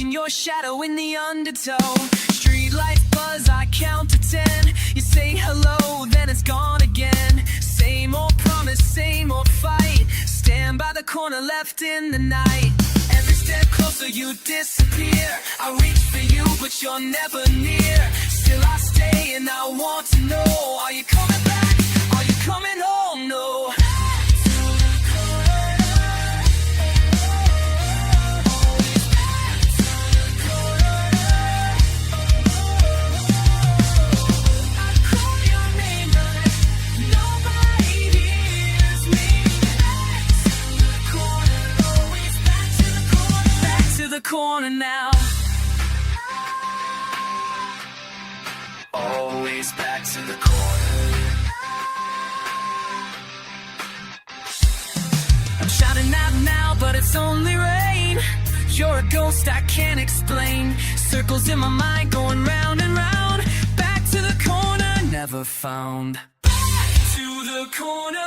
watching your shadow in the undertow. Street lights buzz, I count to 10. You say hello, then it's gone again. Same old promise, same old fight. Stand by the corner left in the night. Every step closer you disappear. I reach for you but you're never near. Still I stay and I want to know, are you coming back? Are you coming home? No. The corner now. Always back to the corner. I'm shouting out now, but it's only rain. You're a ghost I can't explain. Circles in my mind going round and round. Back to the corner, never found. Back to the corner.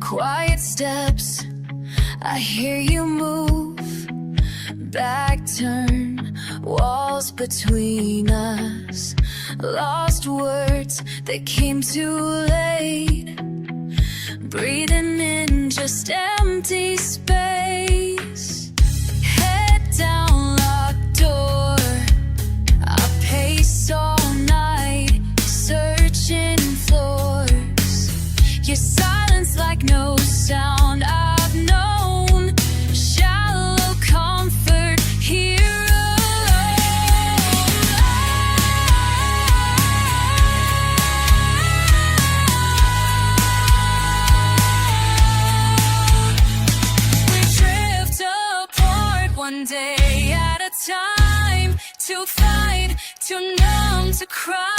Quiet steps, I hear you move. Back turn, walls between us. Lost words that came too late. Breathing in just empty space. Head down, locked door. I pace all night, searching floors. Your silence like no sound I've known. Shallow comfort here alone. We drift apart one day at a time. To fight, too numb to cry.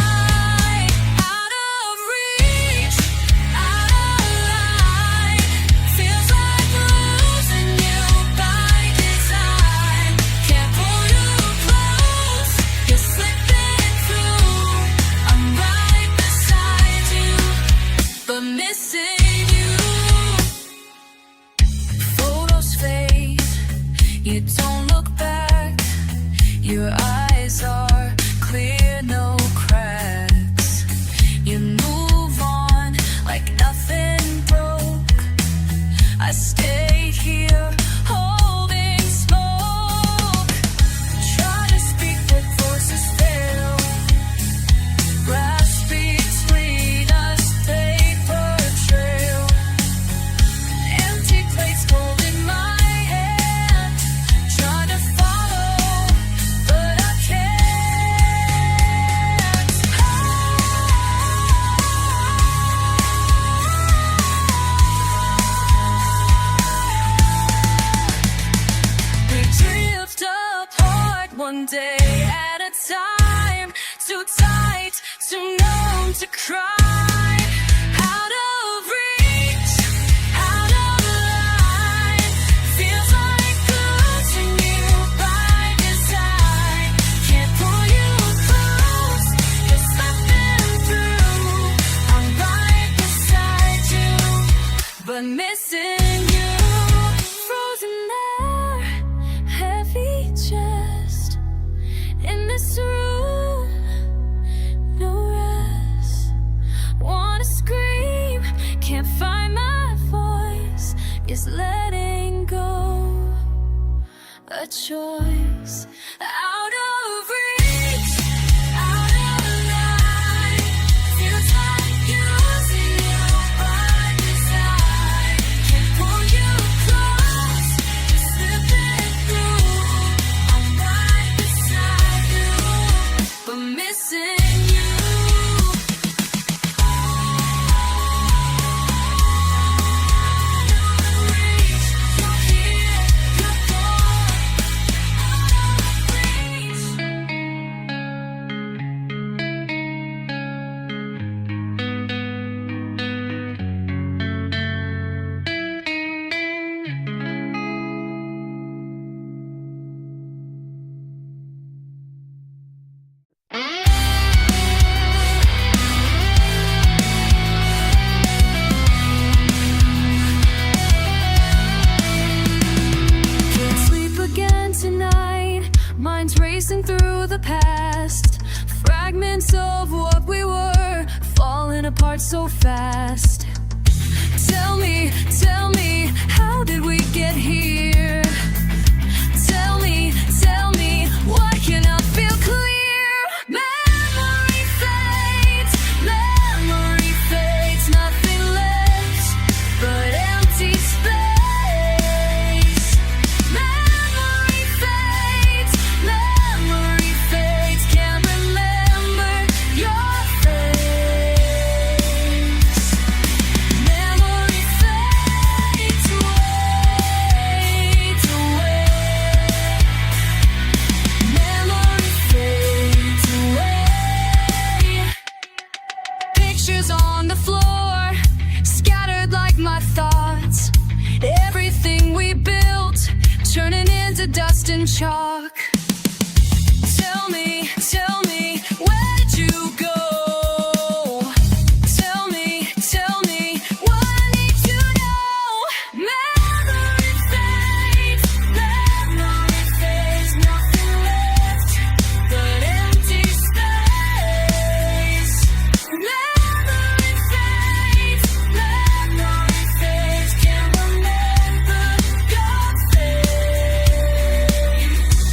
You don't look back, your eyes are clear, no cracks. You move on like nothing broke. I stay here holding smoke. Try to speak but voices fail. Grass between us, paper trail. Empty plates holding my one day at a time, too tight, too numb to cry. Out of reach, out of line. Feels like losing you by design. Can't pull you close, you're slipping through. I'm right beside you, but missing you. Frozen air, heavy chest. In this room, no rest. is letting go, a choice out of reach, out of line. Feels like using you by design. Can't pull you close, just slipping through. I'm right beside you, but missing you. Minds racing through the past, fragments of what we were, falling apart so fast. Tell me, how did we get here? Tell me, why can't I feel clear? Memory fades, nothing left but empty space. Memory fades, can't remember your face. Memory fades away. Memory fades away. Pictures on the floor, scattered like my thoughts. Everything we built, turning into dust and chalk. Tell me, where did you go? Tell me, what I need to know. Memory fades, nothing left but empty space. Memory fades, can't remember your face.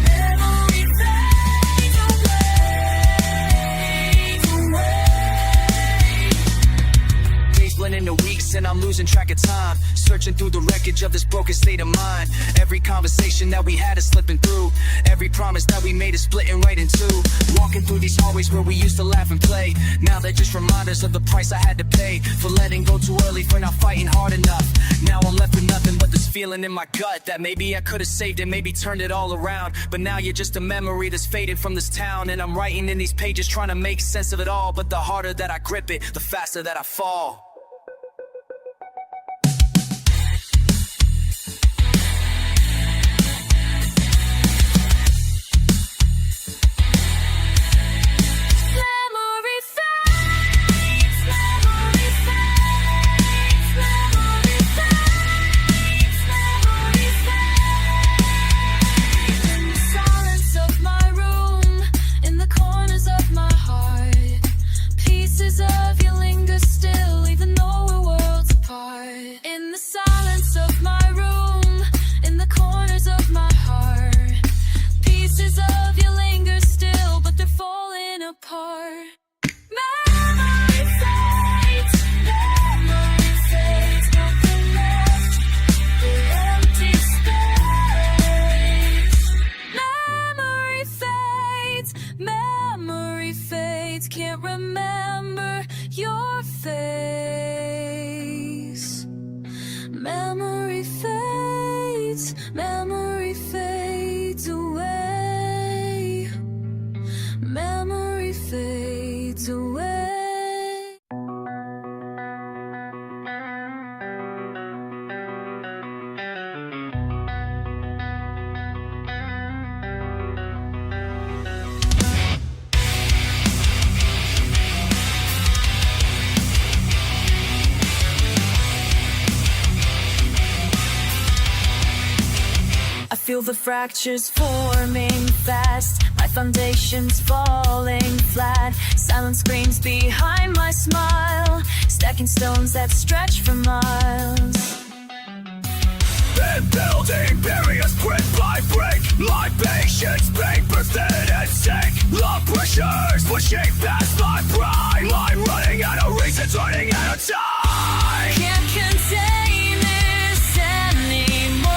Memory fades away. Days blend into weeks and I'm losing track of time, searching through the wreckage of this broken state of mind. Every conversation that we had is slipping through. Every promise that we made is splitting right in two. Walking through these hallways where we used to laugh and play, now they're just reminders of the price I had to pay for letting go too early, for not fighting hard enough. Now I'm left with nothing but this feeling in my gut that maybe I could have saved it, maybe turned it all around. But now you're just a memory that's faded from this town, and I'm writing in these pages trying to make sense of it all. But the harder that I grip it, the faster that I fall. Memory fades, in the silence of my room, in the corners of my heart, pieces of you linger still, even though we're worlds apart. In the silence of my room, in the corners of my heart, pieces of you linger still, but they're falling apart. Memory fades, nothing left but empty space. Memory fades, can't remember your face. Memory fades away. Memory fades away. I feel the fractures forming fast, my foundation's falling flat. Silence screams behind my smile, stacking stones that stretch for miles. and building barriers brick by brick. My patience, papers thin and sick. The pressure's pushing past my prime. I'm running out of reasons, running out of time. Can't contain this anymore.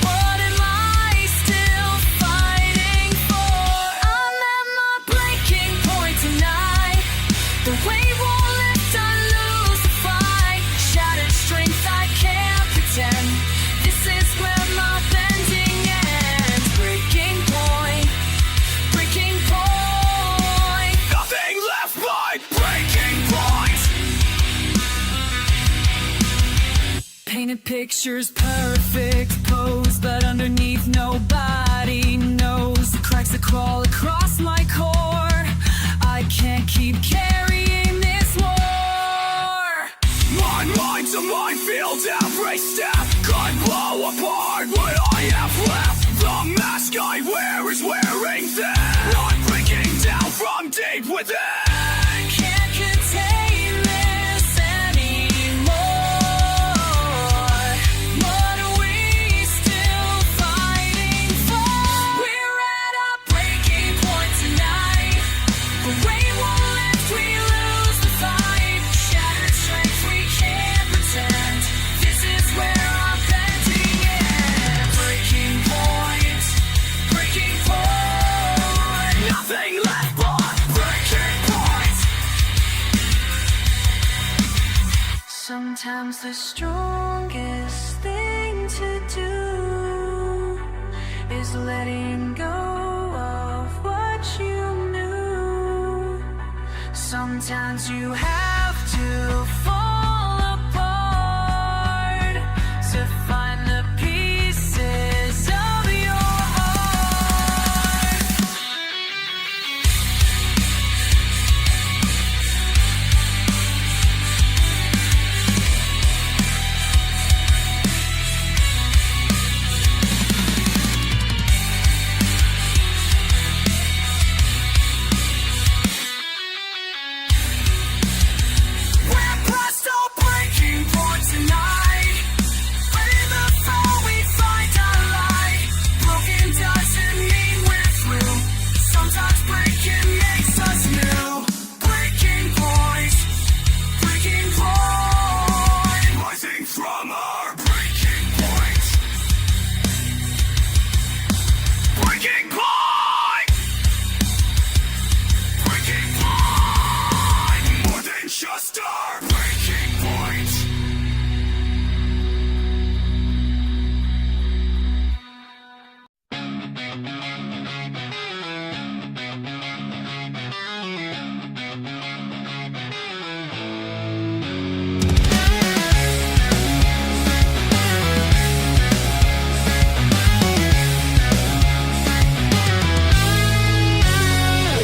What am I still fighting for? I'm at my breaking point tonight. The weight won't lift, I lose the fight. Shattered strength, I can't pretend. This is where my bending ends. Breaking point, breaking point. Nothing left but breaking point. Painted pictures, perfect pose, but underneath nobody knows the cracks that crawl across my core. I can't keep carrying this war. My mind's a minefield, every step could blow apart what I have left. The mask I wear is wearing thin. I'm breaking down from deep within. Can't contain this anymore. What are we still fighting for? We're at a breaking point tonight. The weight won't lift, we lose the fight. Shattered strength, we can't pretend. This is where I'm bending ends. Breaking point, breaking point. Nothing left but breaking point. Sometimes the strongest thing to do is letting go of what you knew. Sometimes you have to fall apart to find the pieces of your heart. We're past all breaking point tonight. But in the fall we find our light. Broken doesn't mean we're through. Sometimes breaking makes us new. Breaking point, breaking point. Rising from our breaking point. Breaking point. Breaking point. More than just our breaking point.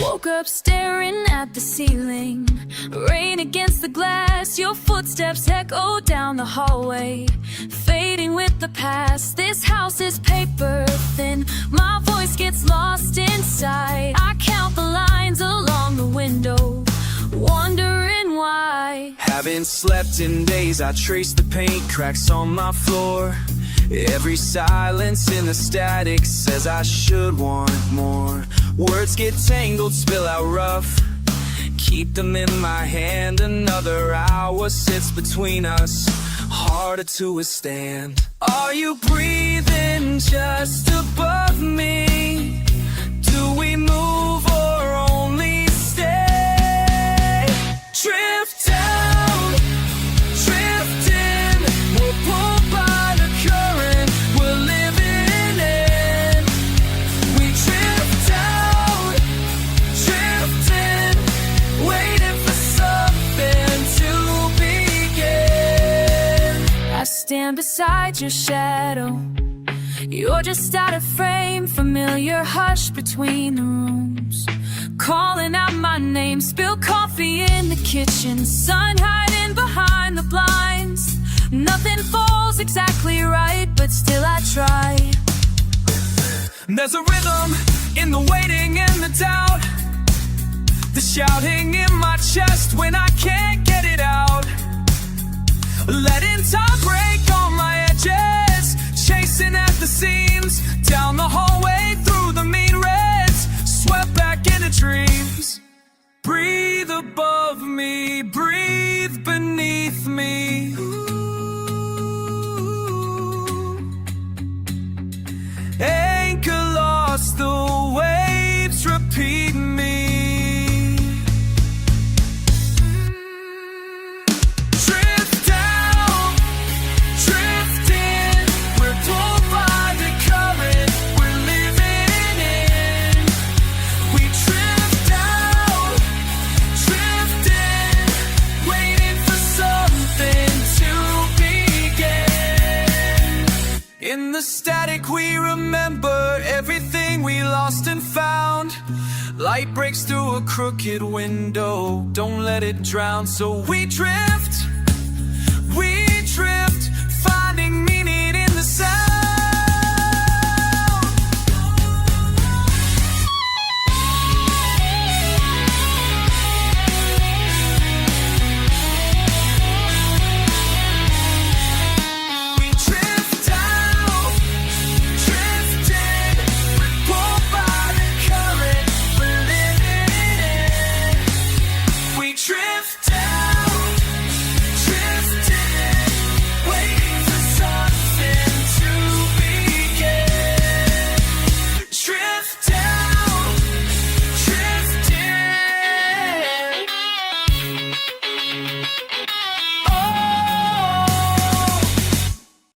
Woke up staring at the ceiling, rain against the glass. Your footsteps echo down the hallway, fading with the past. This house is paper thin, my voice gets lost inside. I count the lines along the window, wondering why. Haven't slept in days, I trace the paint cracks on my floor. Every silence in the static says I should want more. Words get tangled, spill out rough, keep them in my hand. Another hour sits between us, harder to withstand. Are you breathing just above me? Do we move or only stay? Drift down, drift in, we're pulled by the current, we're living in. We drift out, drift in, waiting for something to begin. I stand beside your shadow, you're just out of frame, familiar hush between the rooms, calling out my name. Spill coffee in the kitchen, sun hiding behind the blinds. Nothing falls exactly right, but still I try. There's a rhythm in the waiting and the doubt, the shouting in my chest when I can't get it out. Letting time break on static we remember, everything we lost and found. Light breaks through a crooked window, don't let it drown, so we drift